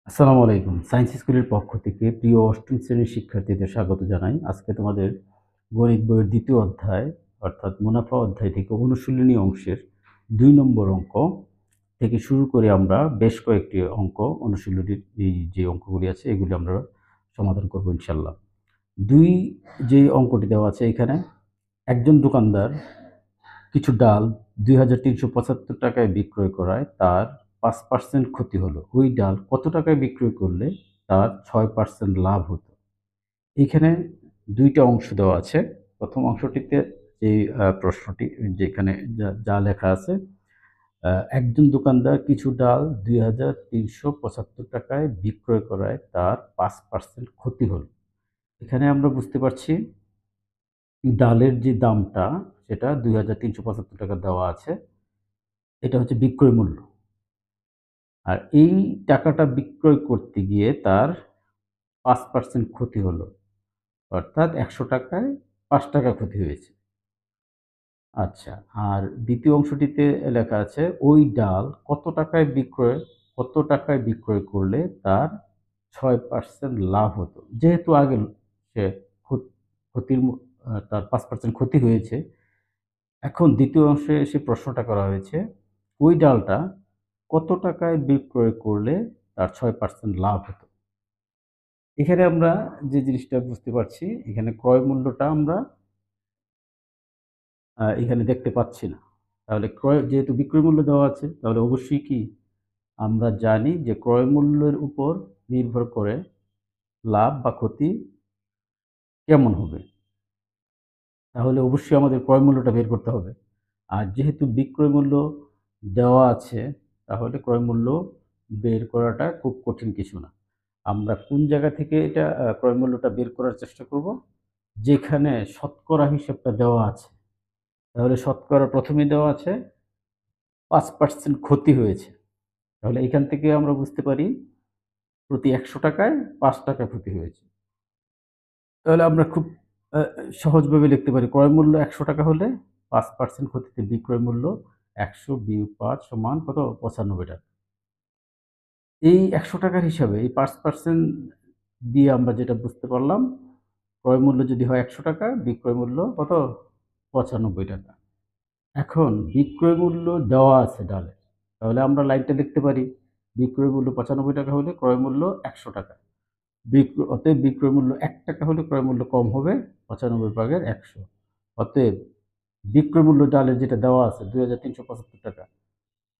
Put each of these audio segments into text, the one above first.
আসসালামু আলাইকুম। সায়েন্স স্কুলের পক্ষ থেকে প্রিয় অষ্টম শ্রেণীর শিক্ষার্থীদের স্বাগত জানাই। আজকে তোমাদের গণিত বইয়ের ২য় অধ্যায় অর্থাৎ মুনাফা অধ্যায় থেকে অনুশীলনী অংশের ২ নম্বর অঙ্ক থেকে শুরু করে আমরা বেশ কয়েকটি অঙ্ক অনুশীলনীর এই যে অঙ্কগুলি আছে এগুলি আমরা সমাধান করব ইনশাআল্লাহ। ২ যে অঙ্কটি দেওয়া আছে এখানে একজন দোকানদার কিছু ডাল ৳২,৩৭৫ বিক্রয় করায় তার ৫% ক্ষতি হলো। ওই ডাল কত টাকায় বিক্রয় করলে তার ৬% লাভ হতো? এইখানে ২ টা অংশ দেওয়া আছে। ১ম অংশটিতে যেই প্রশ্নটি যেখানে যা লেখা আছে, একজন দোকানদার কিছু ডাল ৳২,৩৭৫ বিক্রয় করায় তার ৫% ক্ষতি হলো। এখানে আমরা বুঝতে পারছি ডালের যে দামটা সেটা ৳২,৩৭৫ দেওয়া আছে। এটা হচ্ছে বিক্রয় মূল্য। আর এই টাকাটা বিক্রয় করতে গিয়ে তার ৫% ক্ষতি হলো। অর্থাৎ ৳১০০ য় ৳৫ ক্ষতি হয়েছে। আচ্ছা, আর দ্বিতীয় অংশটিতে লেখা আছে ওই ডাল কত টাকায় বিক্রয় করলে তার ৬% লাভ হতো। যেহেতু আগে সে ক্ষত ক্ষতির তার ৫% ক্ষতি হয়েছে। এখন দ্বিতীয় অংশে এসে প্রশ্নটা করা হয়েছে, ওই ডালটা কত টাকায় বিক্রয় করলে তার ৬% লাভ হতো? এখানে আমরা যে জিনিসটা বুঝতে পারছি, এখানে ক্রয় মূল্যটা আমরা এখানে দেখতে পাচ্ছি না। তাহলে যেহেতু বিক্রয় মূল্য দেওয়া আছে, তাহলে অবশ্যই কি আমরা জানি যে ক্রয় মূল্যের উপর নির্ভর করে লাভ বা ক্ষতি কেমন হবে। তাহলে অবশ্যই আমাদের ক্রয় মূল্যটা বের করতে হবে। আর যেহেতু বিক্রয় মূল্য দেওয়া আছে, তাহলে ক্রয় মূল্য বের করাটা খুব কঠিন কিছু না। আমরা কোন জায়গা থেকে এটা ক্রয় মূল্যটা বের করার চেষ্টা করব? যেখানে শতকরা হিসাবটা দেওয়া আছে। তাহলে শতকরা ১ম এই দেওয়া আছে ৫% ক্ষতি হয়েছে। তাহলে এখান থেকে আমরা বুঝতে পারি প্রতি ৳১০০ য় ৳৫ ক্ষতি হয়েছে। তাহলে আমরা খুব আ সহজভাবে লিখতে পারি ক্রয় মূল্য ৳১০০ হলে ৫% ক্ষতিতে বিক্রয় মূল্য ১০০ বিয়োগ ৫ সমান কত? ৳৯৫। এই ৳১০০ র হিসাবে এই ৫% দিয়ে আমরা যেটা বুঝতে পারলাম, ক্রয় মূল্য যদি হয় ৳১০০, বিক্রয় মূল্য কত? ৳৯৫। এখন বিক্রয় মূল্য দেওয়া আছে ডালের। তাহলে আমরা লাইনটা লিখতে পারি, বিক্রয় মূল্য ৳৯৫ হলে ক্রয় মূল্য ৳১০০। অতএব বিক্রয় মূল্য ৳১ হলে ক্রয় মূল্য কম হবে ৯৫ ভাগের ১০০। অতএব বিক্রয় মূল্য ডালের যেটা দেওয়া আছে ৳২,৩৭৫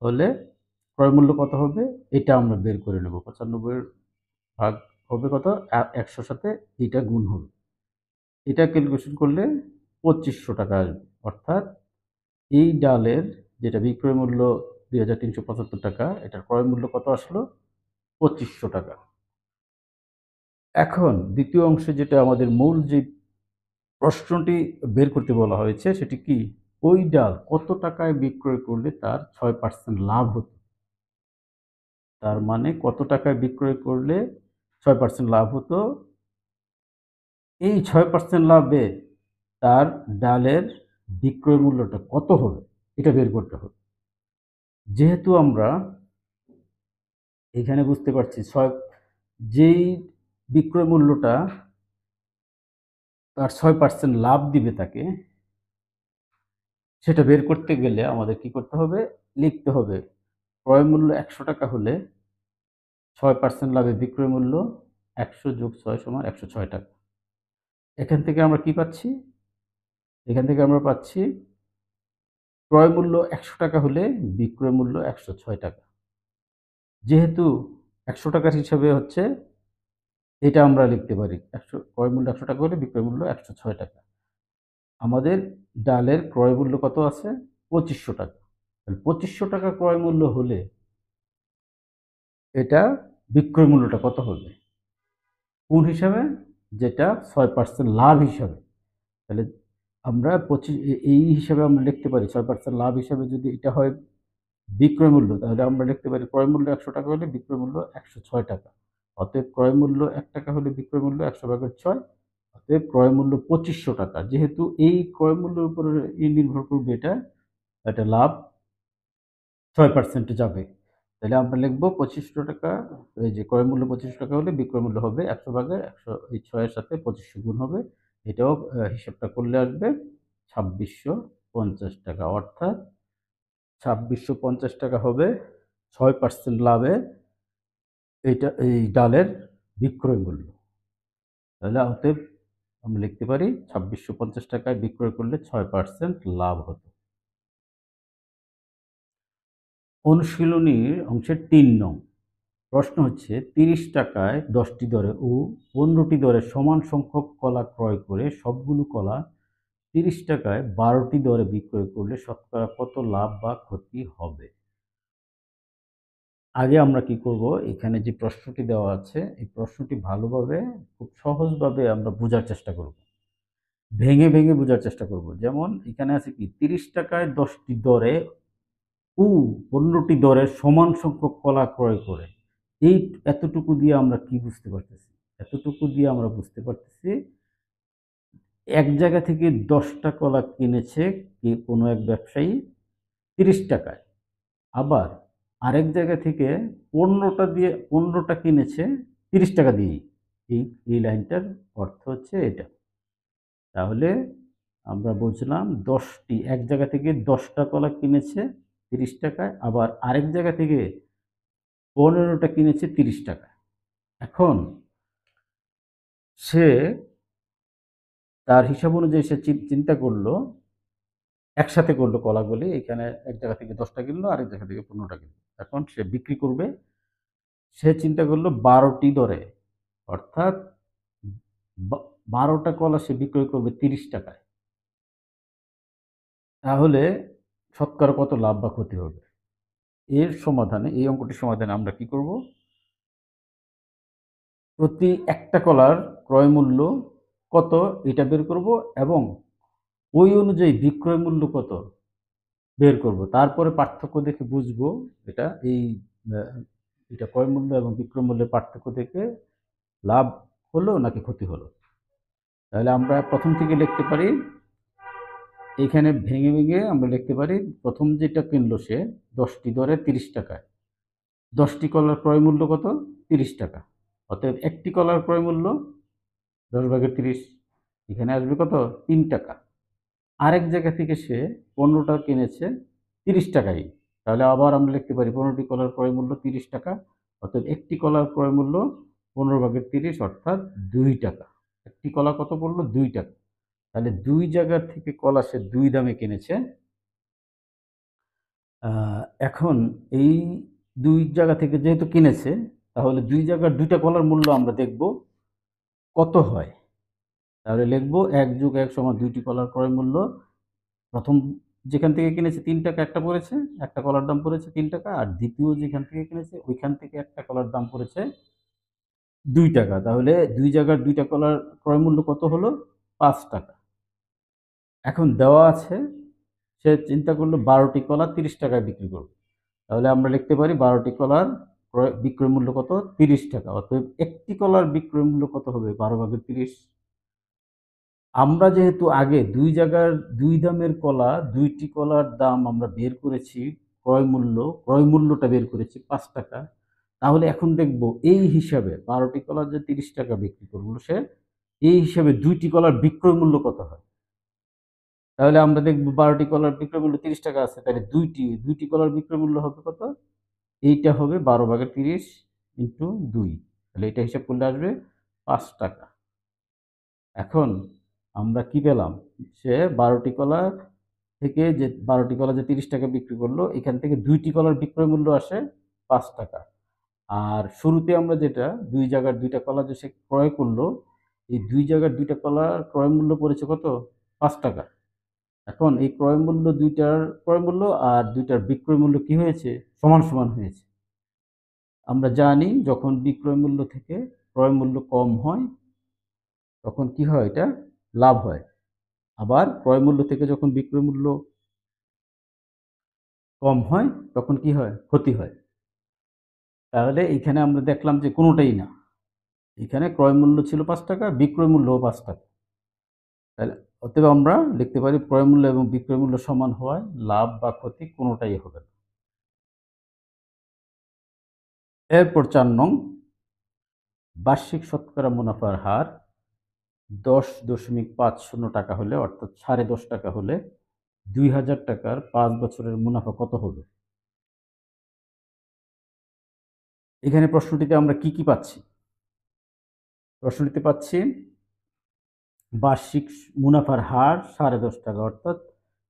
হলে ক্রয় মূল্য কত হবে? এটা আমরা বের করে নেব। ৯৫ ভাগ হবে কত? ১০০ সাথে এইটা গুণ হবে। এটা ক্যালকুলেশন করলে ৳২৫০০ আসবে। অর্থাৎ এই ডালের যেটা বিক্রয় মূল্য ৳২,৩৭৫ এটার ক্রয় মূল্য কত আসলো? ৳২৫০০। এখন দ্বিতীয় অংশে যেটা আমাদের মূল যে প্রশ্নটি বের করতে বলা হয়েছে সেটি কি? ওই ডাল কত টাকায় বিক্রয় করলে তার ৬% লাভ হতো? তার মানে কত টাকায় বিক্রয় করলে ৬% লাভ হতো? এই ৬% লাভে তার ডালের বিক্রয় মূল্যটা কত হবে? এটা বের করতে হবে। যেহেতু আমরা এখানে বুঝতে পারছি যেই বিক্রয় মূল্যটা তার ৬% লাভ দিবে তাকে, সেটা বের করতে গেলে আমাদের কি করতে হবে? লিখতে হবে ক্রয় মূল্য ৳১০০ হলে ৬% লাভে বিক্রয় মূল্য ১০০ যোগ ৬ সমান ৳১০৬। এখান থেকে আমরা কি পাচ্ছি? এখান থেকে আমরা পাচ্ছি ক্রয় মূল্য ৳১০০ হলে বিক্রয় মূল্য ৳১০৬। যেহেতু ৳১০০ র হিসাবে হচ্ছে এটা আমরা লিখতে পারি। ক্রয় মূল্য ৳১০০ হলে বিক্রয় মূল্য ৳১০৬। আমাদের ডালের ক্রয় মূল্য কত আছে? ৳২৫০০। তাহলে ৳২৫০০ ক্রয় মূল্য হলে এটা বিক্রয় মূল্যটা কত হবে? কোন হিসাবে? যেটা ৬% লাভ হিসাবে। তাহলে আমরা এই হিসাবে আমরা লিখতে পারি ৬% লাভ হিসাবে যদি এটা হয় বিক্রয় মূল্য, তাহলে আমরা লিখতে পারি ক্রয় মূল্য ৳১০০ হলে বিক্রয় মূল্য ৳১০৬। অতএব ক্রয় মূল্য ৳১ হলে বিক্রয় মূল্য ১০০/৬। অতএব ক্রয় মূল্য ৳২৫০০। যেহেতু এই ক্রয় মূল্যের উপরে নির্ভর করবে এটা লাভ ৬% এ যাবে। তাহলে আমরা লিখবো 2500 টাকা। এই যে ক্রয় মূল্য 2500 টাকা হলে বিক্রয় মূল্য হবে 100 ভাগের 100, এই 6 এর সাথে 2500 গুণ হবে। এটাও হিসাবটা করলে আসবে 2650 টাকা। অর্থাৎ 2650 টাকা হবে 6% লাভে এই ডালের বিক্রয় মূল্য। তাহলে অতএব আমরা লিখতে পারি 2650 টাকায় বিক্রয় করলে 6% লাভ হতো। অনুশীলনীর অংশের 3 নং প্রশ্ন হচ্ছে 30 টাকায় 10টি দরে ও 15টি দরে সমান সংখ্যক কলা ক্রয় করে সবগুলো কলা 30 টাকায় 12টি দরে বিক্রয় করলে শতকরা কত লাভ বা ক্ষতি হবে? আগে আমরা কি করব, এখানে যে প্রশ্নটি দেওয়া আছে এই প্রশ্নটি ভালোভাবে খুব সহজভাবে আমরা বোঝার চেষ্টা করব, ভেঙে ভেঙে বোঝার চেষ্টা করব। যেমন এখানে আছে কি 30 টাকায় 10টি দরে ও 15টি দরের সমান সংখ্যক কলা ক্রয় করে, এই এতটুকু দিয়ে আমরা কি বুঝতে পারতেছি? এতটুকু দিয়ে আমরা বুঝতে পারতেছি এক জায়গা থেকে 10টা কলা কিনেছে কোনো এক ব্যবসায়ী 30 টাকায়, আবার আরেক জায়গা থেকে 15টা কিনেছে 30 টাকা দিয়েই। এই লাইনটার অর্থ হচ্ছে এটা। তাহলে আমরা বুঝলাম এক জায়গা থেকে 10টা কলা কিনেছে 30 টাকায়, আবার আরেক জায়গা থেকে 15টা কিনেছে 30 টাকায়। এখন সে তার হিসাব অনুযায়ী সে চিন্তা করলো, একসাথে করলো কলাগুলি। এখানে এক জায়গা থেকে 10টা কিনলো, আরেক জায়গা থেকে 15টা কিনলো। এখন সে বিক্রি করবে, সে চিন্তা করলো 12টি দরে, অর্থাৎ 12টা কলা সে বিক্রয় করবে 30 টাকায়। তাহলে শতকরা কত লাভ বা ক্ষতি হবে? এর সমাধানে, এই অঙ্কটির সমাধানে আমরা কি করব, প্রতি একটা কলার ক্রয় মূল্য কত এটা বের করব এবং ওই অনুযায়ী বিক্রয় মূল্য কত বের করব। তারপরে পার্থক্য দেখে বুঝবো এটা এটা ক্রয় মূল্য এবং বিক্রয় মূল্যের পার্থক্য দেখে লাভ হলো নাকি ক্ষতি হলো। তাহলে আমরা প্রথম থেকে লিখতে পারি, এখানে ভেঙে ভেঙে আমরা লিখতে পারি, প্রথম যেটা কিনলো সে 10টি দরে 30 টাকায়, 10টি কলার ক্রয় মূল্য কত? 30 টাকা। অতএব একটি কলার ক্রয় মূল্য 10 ভাগের 30, এখানে আসবে কত? 3 টাকা। আরেক জায়গা থেকে সে 15টা কিনেছে 30 টাকায়, তাহলে আবার আমরা লিখতে পারি 15টি কলার ক্রয় মূল্য 30 টাকা। অর্থাৎ একটি কলার ক্রয় মূল্য 15 ভাগের 30 অর্থাৎ 2 টাকা। একটি কলা কত পড়লো? 2 টাকা। তাহলে 2 জায়গার থেকে কলা সে 2 দামে কিনেছে। এখন এই 2 জায়গা থেকে যেহেতু কিনেছে, তাহলে 2 জায়গার 2টা কলার মূল্য আমরা দেখব কত হয়। তাহলে লিখব 1 + 1 = 2টি কলার ক্রয় মূল্য। প্রথম যেখান থেকে কিনেছে 3 টাকা একটা পড়েছে, একটা কলার দাম পড়েছে 3 টাকা। আর দ্বিতীয় যেখান থেকে কিনেছে ওইখান থেকে একটা কলার দাম পড়েছে 2 টাকা। তাহলে 2 জায়গার 2টা কলার ক্রয় মূল্য কত হলো? 5 টাকা। এখন দেওয়া আছে সে চিন্তা করলো 12টি কলা 30 টাকায় বিক্রি করবে। তাহলে আমরা লিখতে পারি 12টি কলার বিক্রয় মূল্য কত? 30 টাকা। অতএব একটি কলার বিক্রয় মূল্য কত হবে? 12 ভাগের 30। আমরা যেহেতু আগে 2 জায়গার 2 দামের কলা, 2টি কলার দাম আমরা বের করেছি, ক্রয় মূল্যটা বের করেছি 5 টাকা। তাহলে এখন দেখব এই হিসাবে 12টি কলা যে 30 টাকা বিক্রি করলো সে, এই হিসাবে 2টি কলার বিক্রয় মূল্য কত হয়? তাহলে আমরা দেখব 12টি কলার বিক্রয় মূল্য 30 টাকা আছে, তাহলে 2টি কলার বিক্রয় মূল্য হবে কত? এইটা হবে 12 ভাগের 30 ইন্টু 2। তাহলে এটা হিসাব করলে আসবে 5 টাকা। এখন আমরা কি পেলাম? সে 12টি কলা থেকে যে 12টি কলা যে 30 টাকা বিক্রি করলো, এখান থেকে 2টি কলার বিক্রয় মূল্য আসে 5 টাকা। আর শুরুতে আমরা যেটা 2 জায়গার 2টা কলা যে সে ক্রয় করলো, এই 2 জায়গার 2টা কলার ক্রয় মূল্য পড়েছে কত? 5 টাকা। এখন এই ক্রয় মূল্য, 2টার ক্রয় মূল্য আর 2টার বিক্রয় মূল্য কি হয়েছে? সমান সমান হয়েছে। আমরা জানি যখন বিক্রয় মূল্য থেকে ক্রয় মূল্য কম হয় তখন কি হয়? এটা লাভ হয়। আবার ক্রয় মূল্য থেকে যখন বিক্রয় মূল্য কম হয় তখন কি হয়? ক্ষতি হয়। তাহলে এখানে আমরা দেখলাম যে কোনোটাই না। এখানে ক্রয় মূল্য ছিল 5 টাকা, বিক্রয় মূল্যও 5 টাকা। তাহলে অতএব আমরা লিখতে পারি ক্রয় মূল্য এবং বিক্রয় মূল্য সমান হওয়ায় লাভ বা ক্ষতি কোনোটাই হবে না। এরপর 4 নং, বার্ষিক শতকরা মুনাফার হার 10.50 টাকা হলে, অর্থাৎ 10.5 টাকা হলে 2000 টাকার 5 বছরের মুনাফা কত হবে? এখানে প্রশ্নটিতে আমরা কি কি পাচ্ছি? প্রশ্নটিতে পাচ্ছি বার্ষিক মুনাফার হার 10.5 টাকা, অর্থাৎ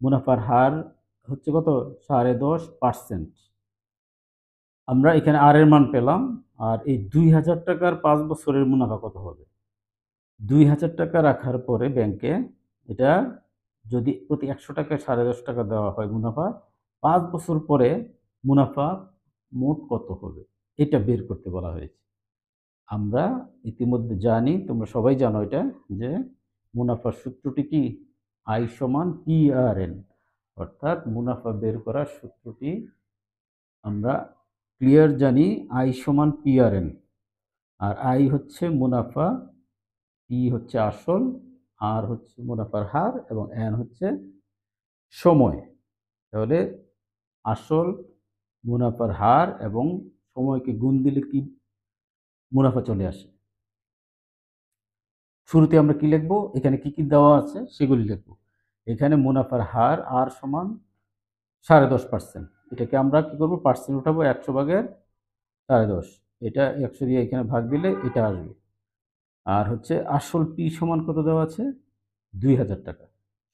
মুনাফার হার হচ্ছে কত? 10.5%। আমরা এখানে আর এর মান পেলাম। আর এই 2000 টাকার 5 বছরের মুনাফা কত হবে? 2000 টাকা রাখার পরে ব্যাংকে এটা যদি প্রতি 100 টাকায় 10.5 টাকা দেওয়া হয় মুনাফা, 5 বছর পরে মুনাফা মোট কত হবে? এটা বের করতে বলা হয়েছে। আমরা ইতিমধ্যে জানি, তোমরা সবাই জানো এটা, যে মুনাফার সূত্রটি কি? আই সমান PRN, অর্থাৎ মুনাফা বের করার সূত্রটি আমরা ক্লিয়ার জানি। আই সমান PRN, আর আই হচ্ছে মুনাফা, পি হচ্ছে আসল, আর হচ্ছে মুনাফার হার, এবং এন হচ্ছে সময়। তাহলে আসল, মুনাফার হার এবং সময়কে গুণ দিলে কি মুনাফা চলে আসে। শুরুতে আমরা কি লিখব? এখানে কি কি দেওয়া আছে সেগুলি লিখব। এখানে মুনাফার হার আর সমান 10.5%। এটাকে আমরা কি করব? পার্সেন্ট উঠাবো, 100 ভাগের 10.5। এটা 100 দিয়ে এখানে ভাগ দিলে এটা আসবে। আর হচ্ছে আসল পি সমান কত দেওয়া আছে? 2000 টাকা।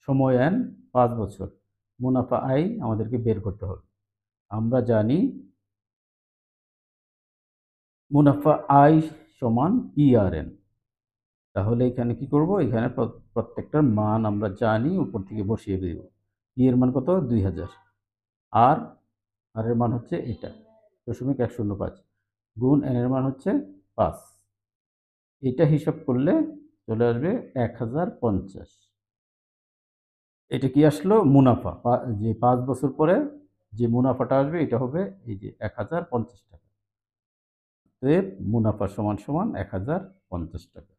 সময় এন 5 বছর। মুনাফা আই আমাদেরকে বের করতে হবে। আমরা জানি মুনাফা আই সমান PRN। তাহলে এখানে কি করব? এখানে প্রত্যেকটার মান আমরা জানি, উপর থেকে বসিয়ে দেব। পি এর মান কত? 2000। আর আর এর মান হচ্ছে এটা 0.105 গুণ এন এর মান হচ্ছে 5। এটা হিসাব করলে চলে আসবে 1050। এটা কি আসলো? মুনাফা। যে 5 বছর পরে যে মুনাফাটা আসবে এটা হবে এই যে 1050 টাকা। মুনাফা সমান সমান 1050 টাকা।